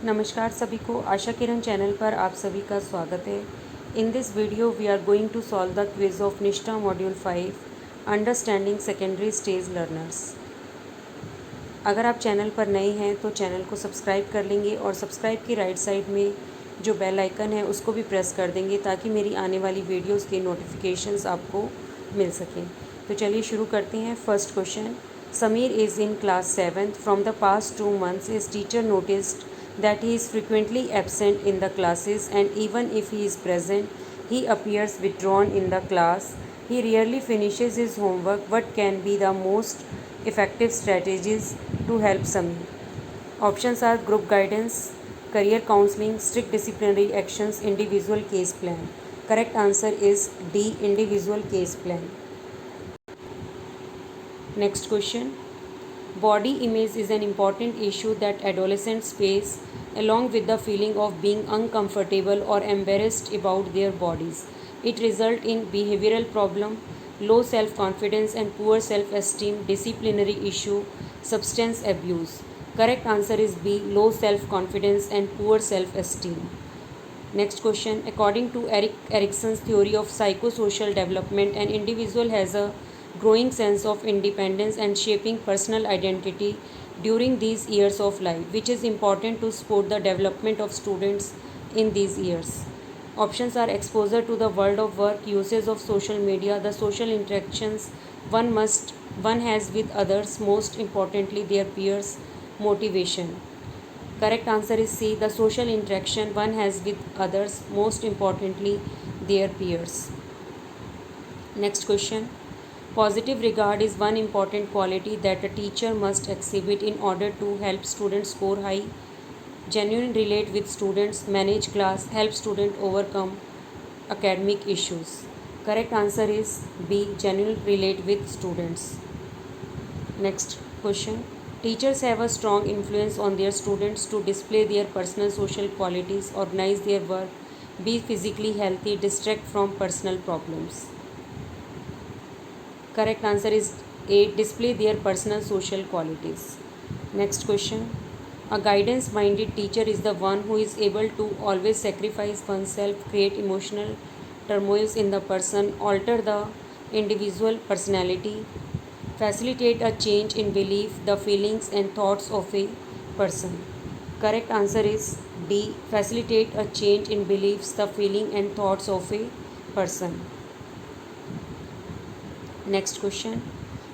नमस्कार सभी को, आशा किरण चैनल पर आप सभी का स्वागत है। In this video we are going to solve the quiz of Nishtha module 5 understanding secondary stage learners. अगर आप चैनल पर नए हैं तो चैनल को सब्सक्राइब कर लेंगे और सब्सक्राइब की राइट साइड में जो बेल आइकन है उसको भी प्रेस कर देंगे ताकि मेरी आने वाली वीडियोज़ के नोटिफिकेशंस आपको मिल सकें। तो चलिए शुरू करते हैं। First question, Sameer is in class 7th. From the past 2 months his teacher noticed that he is frequently absent in the classes, and even if he is present, he appears withdrawn in the class. He rarely finishes his homework. What can be the most effective strategies to help Samir? Options are group guidance, career counseling, strict disciplinary actions, individual case plan. Correct answer is D, individual case plan. Next question. Body image is an important issue that adolescents face, along with the feeling of being uncomfortable or embarrassed about their bodies. It results in behavioral problem, low self-confidence and poor self-esteem, disciplinary issue, substance abuse. Correct answer is B, low self-confidence and poor self-esteem. Next question. According to Erickson's theory of psychosocial development, an individual has a growing sense of independence and shaping personal identity during these years of life, which is important to support the development of students in these years. Options are exposure to the world of work, uses of social media, the social interactions one has with others, most importantly their peers, motivation. Correct answer is C, the social interaction one has with others, most importantly their peers. Next question. Positive regard is one important quality that a teacher must exhibit in order to help students score high, genuine relate with students, manage class, help student overcome academic issues. Correct answer is B, genuine relate with students. Next question. Teachers have a strong influence on their students to display their personal social qualities, organize their work, be physically healthy, distract from personal problems. Correct answer is A, display their personal social qualities. Next question. A guidance minded teacher is the one who is able to always sacrifice oneself, create emotional turmoils in the person, alter the individual personality, facilitate a change in belief, the feelings and thoughts of a person. Correct answer is D, facilitate a change in beliefs, the feeling and thoughts of a person. Next question.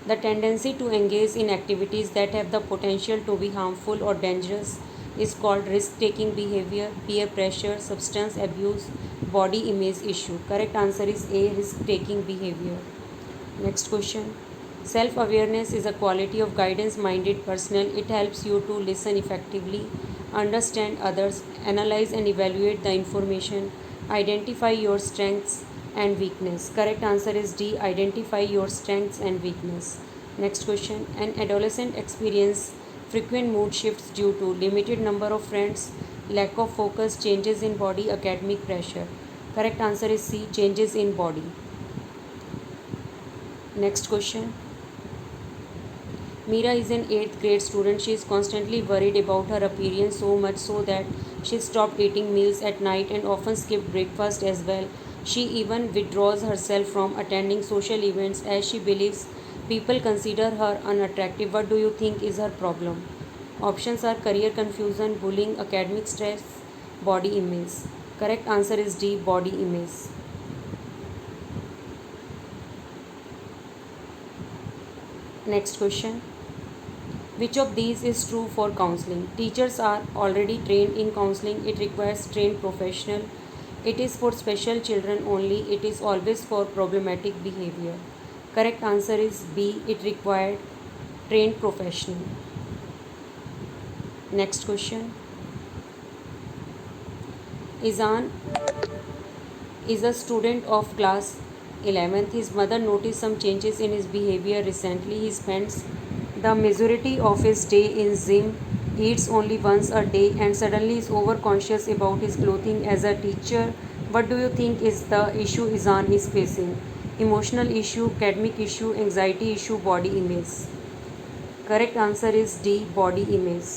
The tendency to engage in activities that have the potential to be harmful or dangerous is called risk-taking behavior, peer pressure, substance abuse, body image issue. Correct answer is A, risk-taking behavior. Next question. Self-awareness is a quality of guidance-minded personnel. It helps you to listen effectively, understand others, analyze and evaluate the information, identify your strengths and weakness. Correct answer is D, identify your strengths and weakness. Next question. An adolescent experience frequent mood shifts due to limited number of friends, lack of focus, changes in body, academic pressure. Correct answer is C, changes in body. Next question. Meera is an 8th grade student. She is constantly worried about her appearance, so much so that she stopped eating meals at night and often skipped breakfast as well. She even withdraws herself from attending social events as she believes people consider her unattractive. What do you think is her problem? Options are career confusion, bullying, academic stress, body image. Correct answer is D, body image. Next question. Which of these is true for counseling? Teachers are already trained in counseling. It requires trained professional. It is for special children only. It is always for problematic behavior. Correct answer is B, it required trained professional. Next question. Izan is a student of class 11th. His mother noticed some changes in his behavior recently. He spends the majority of his day in gym, eats only once a day, and suddenly is overconscious about his clothing. As a teacher, what do you think is the issue Izan is facing? Emotional issue, academic issue, anxiety issue, body image. Correct answer is D, body image.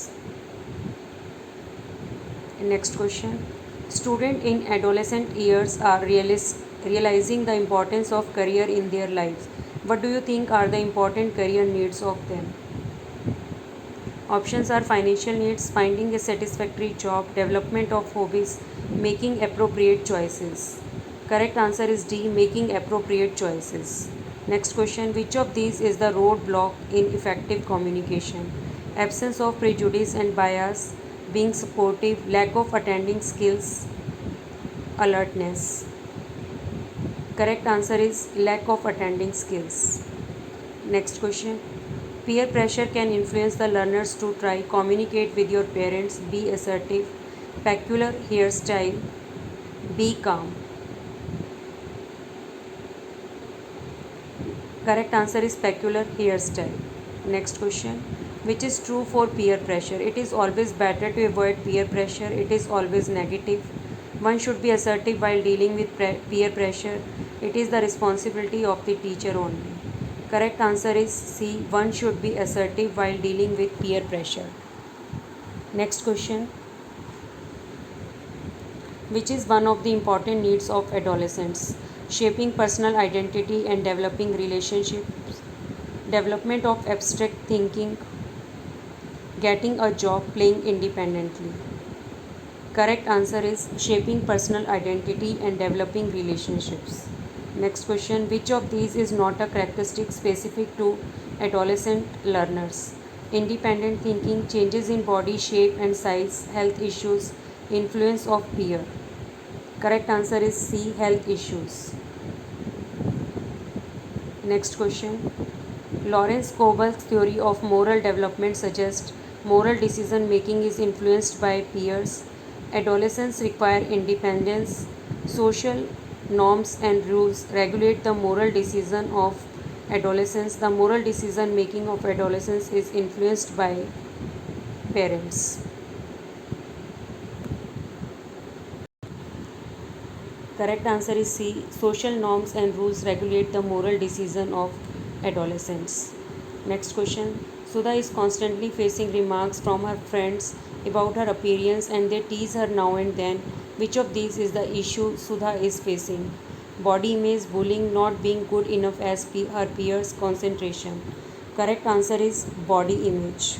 Next question. Students in adolescent years are realizing the importance of career in their lives. What do you think are the important career needs of them? Options are financial needs, finding a satisfactory job, development of hobbies, making appropriate choices. Correct answer is D, making appropriate choices. Next question. Which of these is the roadblock in effective communication? Absence of prejudice and bias, being supportive, lack of attending skills, alertness. Correct answer is lack of attending skills. Next question. Peer pressure can influence the learners to try, communicate with your parents, be assertive, peculiar hairstyle, be calm. Correct answer is peculiar hairstyle. Next question. Which is true for peer pressure? It is always better to avoid peer pressure. It is always negative. One should be assertive while dealing with peer pressure. It is the responsibility of the teacher only. Correct answer is C. One should be assertive while dealing with peer pressure. Next question. Which is one of the important needs of adolescents? Shaping personal identity and developing relationships, development of abstract thinking, getting a job, playing independently. Correct answer is shaping personal identity and developing relationships. Next question. Which of these is not a characteristic specific to adolescent learners? Independent thinking, changes in body shape and size, health issues, influence of peer. Correct answer is C, health issues. Next question. Lawrence Kohlberg's theory of moral development suggests moral decision making is influenced by peers. Adolescents require independence. Social norms and rules regulate the moral decision of adolescents. The moral decision making of adolescents is influenced by parents. Correct answer is C. Social norms and rules regulate the moral decision of adolescents. Next question. Sudha is constantly facing remarks from her friends about her appearance and they tease her now and then. Which of these is the issue Sudha is facing? Body image, bullying, not being good enough as her peers, concentration. Correct answer is body image.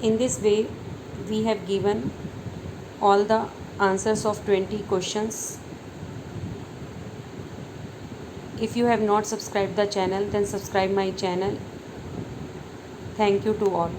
In this way, we have given all the answers of 20 questions. If you have not subscribed the channel, then subscribe my channel. Thank you to all.